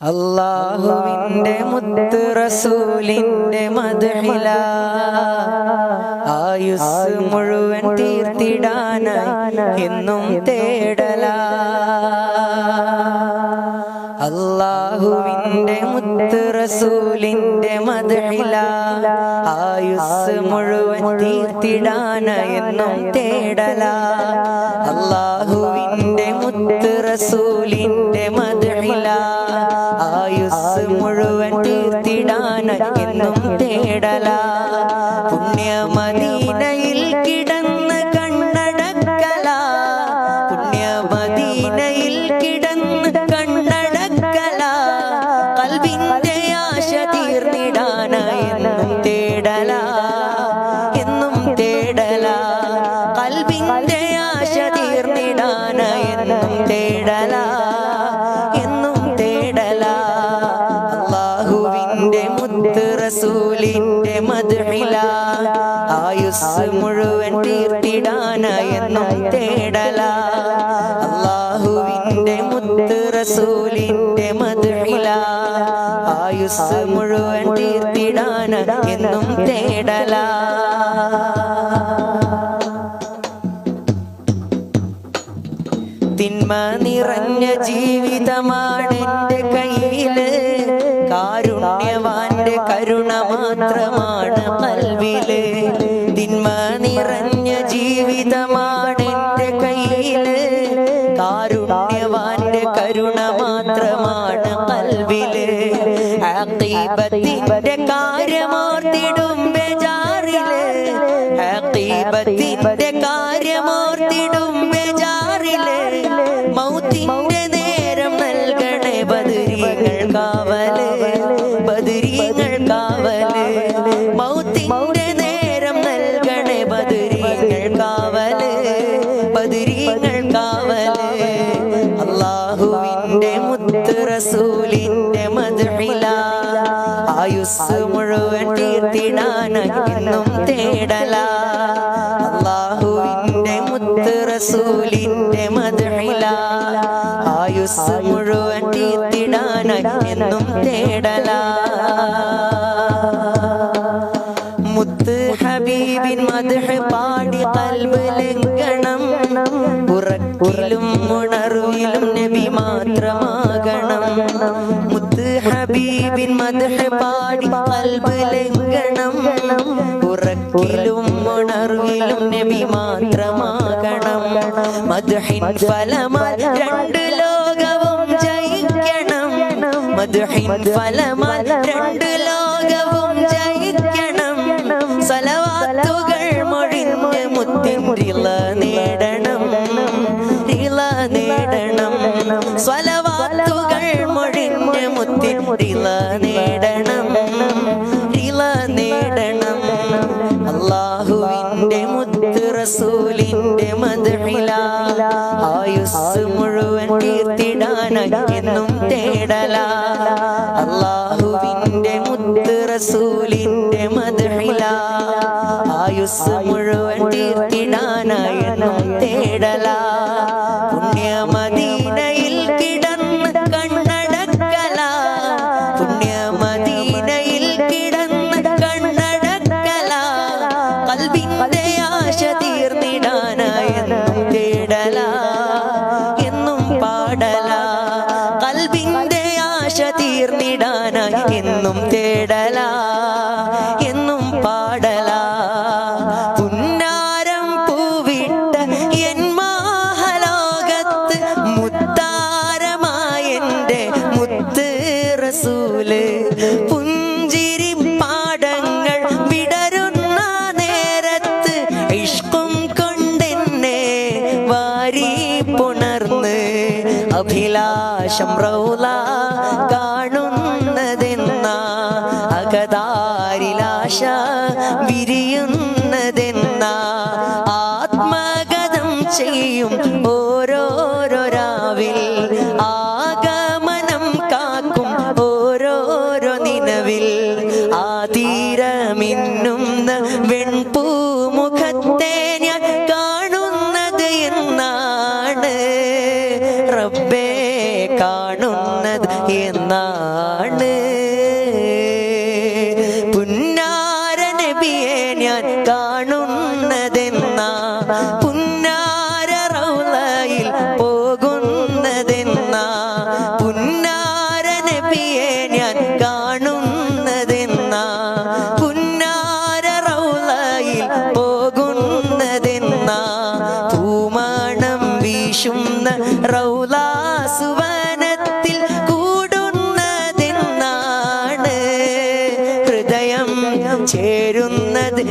അല്ലാഹുവിന്റെ മുത്ത് റസൂലിന്റെ മദ്ഹില ആയുസ് മുഴുവൻ തീർത്തിടാനായി എന്നും തേടല. അല്ലാഹുവിന്റെ മുത്ത് റസൂലിന്റെ മദ്ഹില ആയുസ് മുഴുവൻ തീർത്തിടാനായി എന്നും തേടല. അല്ലാഹുവിന്റെ മുത്ത് റസൂലിന്റെ മദ്ഹില ആയുസ് മുഴുവൻ തീർത്തിടാനായി എന്നും തേടല. പുണ്യ മദീനയിൽ കിടന്ന് കണ്ണടക്കല, പുണ്യ മദീനയിൽ കിടന്ന് കണ്ണടക്കല. ഖൽബിന്റെ ആശ തീർന്നിടാനായി എന്നും തേടല, എന്നും തേടല. ഖൽബിന്റെ ആശ തീർന്നിടാനായി എന്നും തേടല, എന്നും തേടല. അല്ലാഹുവിന്റെ മുത്ത് റസൂലിന്റെ മദ്ഹില ആയുസ് മുഴുവൻ തീർത്തിടാനായി എന്നും തേടല. അല്ലാഹുവിന്റെ മുത്ത് റസൂലിന്റെ മദ്ഹില ആയുസ് മുഴുവൻ തീർത്തിടാനായി എന്നും തേടല. തിന്മ നിറഞ്ഞ ജീവിതമാണെന്റെ കയ്യില്, കാരുണ്യവാന്റെ കരുണ മാത്രമാണ് ഖൽബില്. തിന്മ നിറഞ്ഞ ജീവിതമാണെന്റെ കയ്യില്, കാരുണ്യവാന്റെ കരുണ മാത്രമാണ് ഖൽബില്. ആഖിബത്തിന്റെ കാര്യമോർത്തിടും ബേജാറില്, ആഖിബത്തിന്റെ കാര്യമോർത്തിടും ബേജാറില്. മൗത്തിന്റെ നേരം നൽകണേ ബദരീങ്ങൾ കാവല്, ബദരീങ്ങൾ കാവല്. മൗത്തിന്റെ നേരം നൽകണേ ബദരീങ്ങൾ കാവല്, ബദരീങ്ങൾ കാവല്. അല്ലാഹുവിന്റെ മുത്ത് റസൂലിന്റെ മദ്ഹില ആയുസ് മുഴുവൻ തീർത്തിടാനായി എന്നും തേടല. അല്ലാഹുവിന്റെ മുത്ത് റസൂലിന്റെ മദ്ഹില ആയുസ് മുഴുവൻ തീർത്തിടാനായി എന്നും തേടല. മുത്ത് ഹബീബിൻ മദ്ഹ് പാടി ഖൽബ് ലംഘനം, ഉറക്കിലും ഉണർവിലും നബി മാത്രമാകണം. മുത്ത് ഹബീബിൻ മദ്ഹ് പാടി ഖൽബ് ലംഘനം, ഉറക്കിലും ഉണർവിലും നബി മാത്രമാകണം. മദ്ഹിൻ ഫലമായി രണ്ട് ലോകവും ജയിക്കണം, മദ്ഹിൻ ഫലമായി രണ്ട് ലോകവും ജയിക്കണം. സലവാത്തുകൾ മൊഴിഞ്ഞ് മുത്തിൻ റിള നേടണം, റിള നേടണം. സലവാത്തുകൾ മൊഴിഞ്ഞ് മുത്തിൻ റിള നേടണം, റിള നേടണം. അല്ലാഹുവിന്റെ മുത്ത് റസൂലിന്റെ മദ്ഹില ആയുസ് മുഴുവൻ തീർത്തിടാനായി എന്നും തേടല. അല്ലാഹുവിന്റെ മുത്ത് റസൂലിന്റെ മദ്ഹില ആയുസ് മുഴുവൻ തീർത്തിടാനായി എന്നും തേടല. പുണ്യ മദീനയിൽ കിടന്ന് കണ്ണടക്കല, പുണ്യ മദീനയിൽ കിടന്ന് കണ്ണടക്കല. ഖൽബിന്റെ ആശ തീർന്നിടാനായി എന്നും തേടല, എന്നും പാടല. ഖൽബിന്റെ ആശ തീർന്നിടാനായി എന്നും തേടല, എന്നും പാടല. പുന്നാരം പൂവിട്ട എൻ മാഹലോകത്ത് മുത്താരമായെന്റെ മുത്ത് റസൂല്. പുഞ്ചിരി പാടങ്ങൾ വിടരുന്ന നേരത്ത് ഇഷ്കും കൊണ്ടെന്നെ വാരി പുണർന്ന് അഭിലാഷം റൗള കാണുന്നതെന്ന അകതാരിലാശ വിരിയുന്നതെന്ന ആത്മഗതം ചെയ്യും ഓരോരോ രാവിൽ, ആഗമനം കാക്കും ഓരോരോ നിലവിൽ. ആതിരമിന്നുന്ന വെൺപൂമുഖത്തെ ഞാൻ കാണുന്നത് എന്നാണ് റബ്ബേ കാണുന്നത് എന്നാണ്. പുന്നാര നബിയെ ഞാൻ കാണുന്നതെന്നാ, പുന്നാര റൗളയിൽ പോകുന്നതെന്നാ, പുന്നാര നബിയെ ഞാൻ കാണുന്നതെന്നാ, പുന്നാര റൗളയിൽ പോകുന്നതെന്നാ. പൂമണം വീശുന്ന റൗള സുവനത്തിൽ കൂടുന്നതെന്നാണ്, ഹൃദയം ചേരുന്നത്